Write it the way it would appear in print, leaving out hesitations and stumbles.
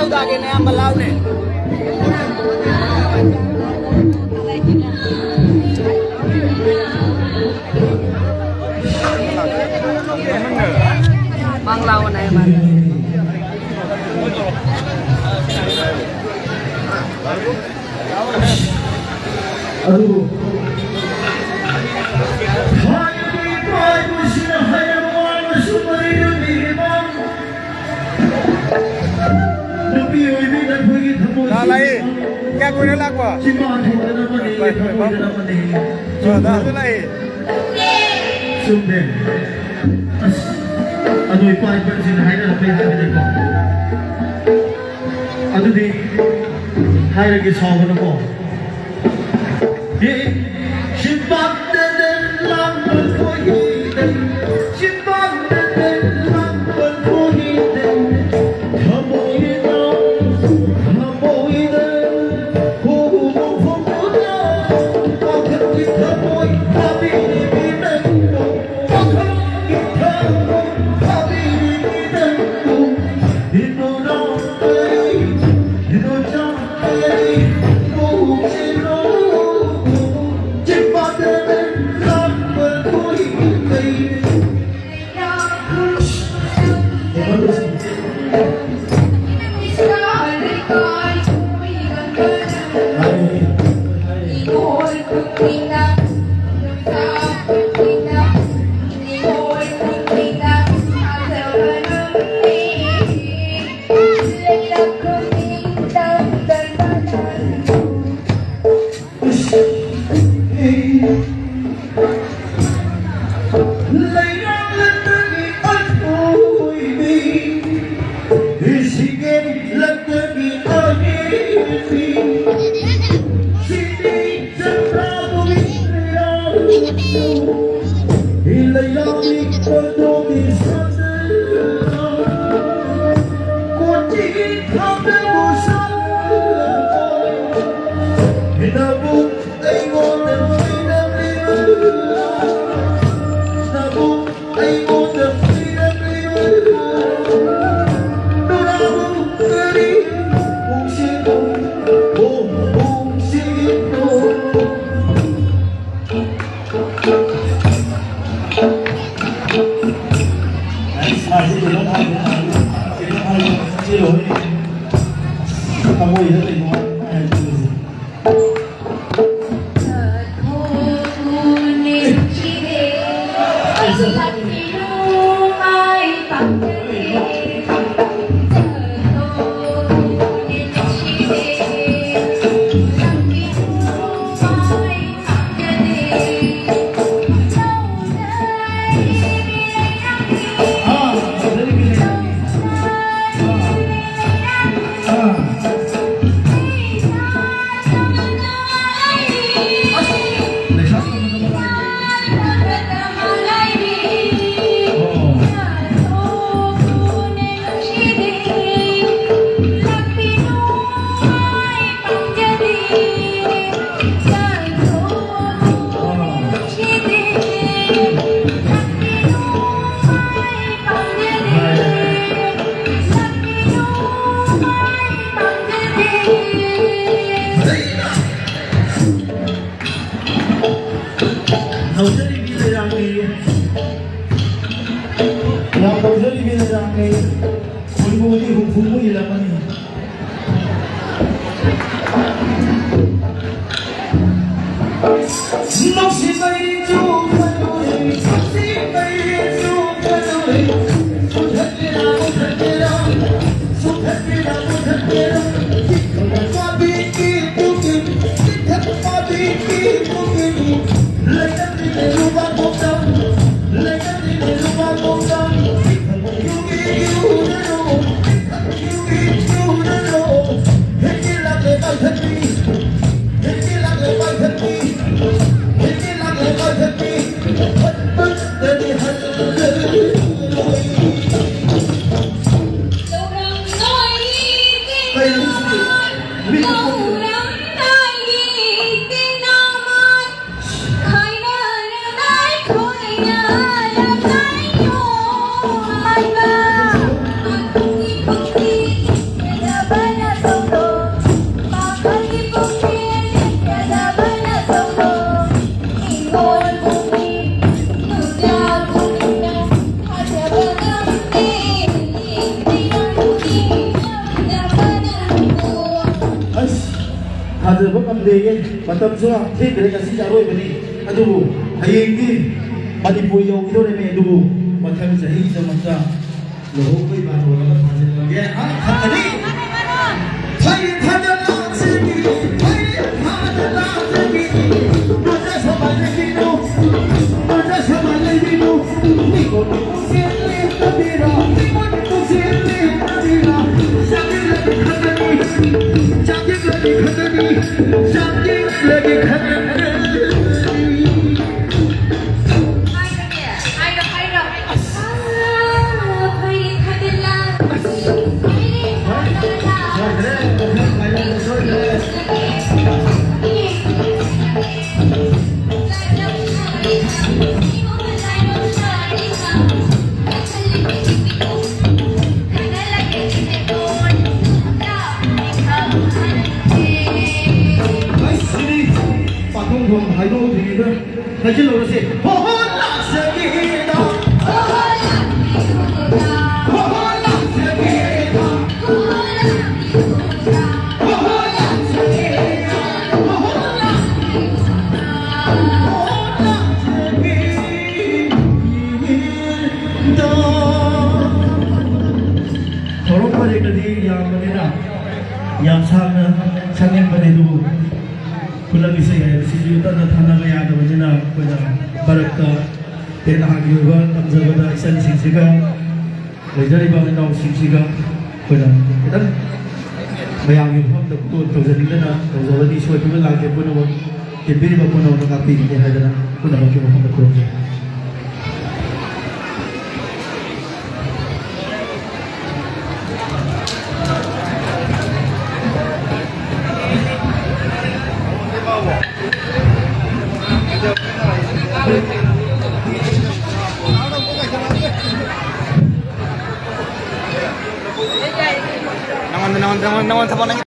လောက်တာကင်းနဲ့မလောက်နဲ့မင်္ဂလာဝန်နိုင်ပါလာလိုက်ကဲကိုရလာကွာရှင်းပါထောတယ်နော်ဒီဘာကျော်ဒါလိုက်ရှုံးတယ်အဒွေပိုင်ပန်စင်ဟိုင်းရပေးတယ်ဒီကောအဒွေဟိုင်းရကဆောင်းကတော့ဒီရှင်းပါတဲ့လမ်းကိုရည်ရှင်းပါတဲ့လမ်းကိုရည်ခမိုးရတော့ ꯊꯥꯖꯕ ꯉꯝꯗꯦ ꯃꯇꯝꯁꯨ ꯊꯦꯡꯈ꯭ꯔꯦ ꯉꯁꯤꯁꯦ ꯑꯔꯣꯏꯕꯅꯤ ꯑꯗꯨꯕꯨ ꯍꯌꯦꯡꯗꯤ ꯃꯅꯤꯄꯨꯔ ꯌꯧꯈꯤꯗꯧꯔꯤꯃꯦ ꯑꯗꯨꯕꯨ ꯃꯊꯪ ꯆꯍꯤꯒꯤꯗꯃꯛꯇ ꯂꯨꯍꯣꯡꯕꯩ ꯕꯥꯇꯣꯟ ꯑꯃ ꯊꯥꯖꯤꯜꯂꯒꯦ ꯈꯟꯒꯅꯤ ꯐꯩ ꯊꯥꯖꯜꯂꯛꯁꯤꯅꯤ ꯐꯩ ꯊꯥꯖꯜꯂꯛꯁꯤꯅꯤ ꯃꯖꯥ ꯁꯃꯥꯏ ꯂꯩꯕꯤꯅꯨ ꯃꯖꯥ ꯁꯃꯥꯏ ꯂꯩꯕꯤꯅꯨ ꯅꯤꯡꯒꯣꯟ ꯅꯨꯡꯁꯤꯠꯂꯤ ꯇꯕꯤꯔ ꯅꯤꯡꯒꯣꯟ ꯅꯨꯡꯁꯤꯠꯂꯤ ꯇꯕꯤꯔ ꯆꯥꯛꯂꯒꯤ ꯈꯟꯒꯅꯤ ꯆꯥꯛꯂꯒꯤ ꯈꯟꯒꯅꯤ ꯆꯥꯛꯂꯒꯤ ꯈꯟꯒꯅꯤ 하이로드리는 다시 노래시 호호락스기다 호호락스기다 결혼 프로젝트들이 양반이나 양상은 상행반에도 ꯈꯨꯂꯪ ꯏꯁꯩ ꯍꯥꯏꯕꯁꯤꯁꯨ ꯇꯞꯅ ꯊꯥꯅꯕ ꯌꯥꯗꯕꯅꯤ나 ꯑꯩꯈꯣꯏꯅ ꯃꯔꯛꯇ ꯇꯦꯟꯅꯍꯥꯒꯤ ꯑꯣꯏꯕ ꯇꯝꯖꯕꯗ ꯏꯆꯟꯁꯤꯡꯁꯤꯒ ꯂꯩꯖꯔꯤꯕ ꯏꯅꯥꯎꯁꯤꯡꯁꯤꯒ ꯑꯩꯈꯣꯏꯅ ꯈꯤꯇꯪ ꯃꯌꯥꯝꯒꯤ ꯃꯐꯝꯗ ꯇꯣꯟ ꯇꯧꯖꯅꯤꯡꯗꯅ ꯇꯧꯖꯕꯗꯤ ꯁꯣꯏꯗꯅ ꯂꯥꯛꯀꯦ ꯄꯨꯝꯅꯃꯛ ꯇꯤꯟꯕꯤꯔꯤꯕ ꯄꯨꯝꯅꯃꯛ ꯉꯥꯛꯄꯤꯒꯅꯤ ꯍꯥꯏꯗꯅ ꯄꯨꯝꯅꯃꯛꯀꯤ ꯃꯐꯝꯗ ꯈꯨꯔꯨꯝꯖꯩ naman naman naman naman